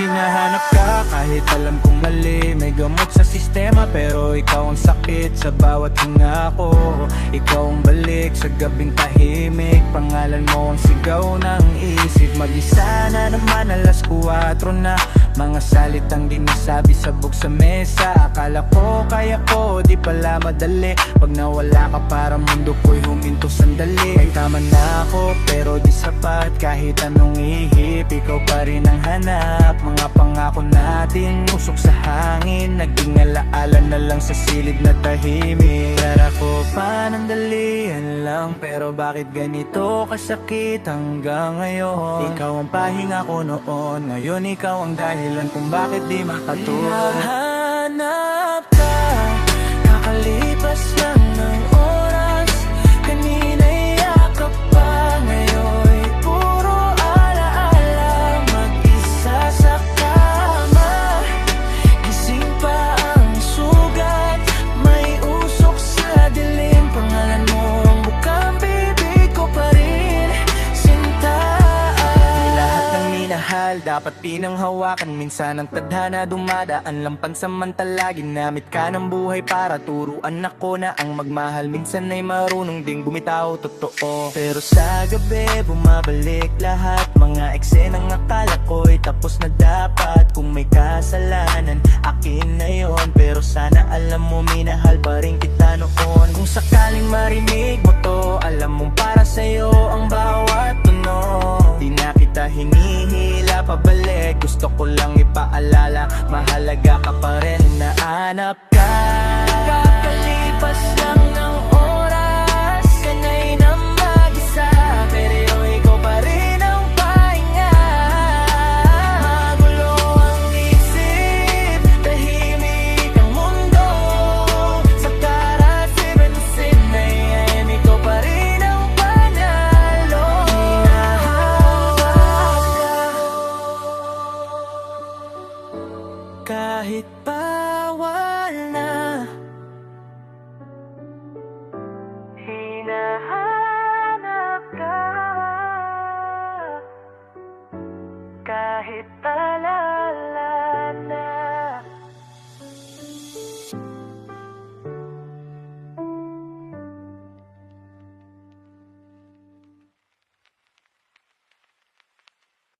hinahanap ka kahit alam kong mali. May gamot sa sistema pero ikaw ang sakit sa bawat hinga ko. Ikaw ang balik sa gabing tahimik, pangalan mo ang sigaw ng isip. Mag-isa na naman, alas 4 na, mga salitang di nasabi sabog sa mesa. Akala ko kaya ko, di pala madali. Pag nawala ka para mundo ko'y huminto sandali. May tama na ako pero di sapat, kahit anong ihip ikaw pa rin ang hanap. Mga pangako natin usok sa hangin, naging alaala na lang sa silid na tahimik. Kaya ko panandalian lang, pero bakit ganito kasakit hanggang ngayon? Ikaw ang pahinga ko noon, ngayon ikaw ang dahilan kung bakit di makatulog. Hinahanap ka, kakalipas lang ng oras. Kanina'y yakap pa, ngayon'y puro alaala. Mag-isa sa kama, gising pa ang sugat. May usok sa dilim, pangalan mo ang bukang bibig ko pa rin. Sinta, di lahat ng minahal dapat pinanghawakan. Minsan ang tadhana dumadaan lang pansamantala. Ginamit ka ng buhay para turuan ako na ang magmahal minsan ay marunong ding bumitaw, totoo. Pero sa gabi bumabalik lahat, mga eksenang akala ko'y tapos na dapat. Kung may kasalanan, akin na yon, pero sana alam mo minahal pa rin kita noon. Kung sakaling marinig mo to, alam mong para sa'yo ang bawat tunog. Di na kita hinihila pabalik, gusto ko lang ipaalala, mahalaga ka pa rin, nahanap ka. Kakalipas lang ng oras, kanay na mag-isa, pero ikaw pa rin ang pahinga. Magulo ang isip, tahimik ang mundo. Sa karasiban-sin na yan, ikaw pa rin ang panalo. Kahit bawal na, hinahanap ka. Kahit alam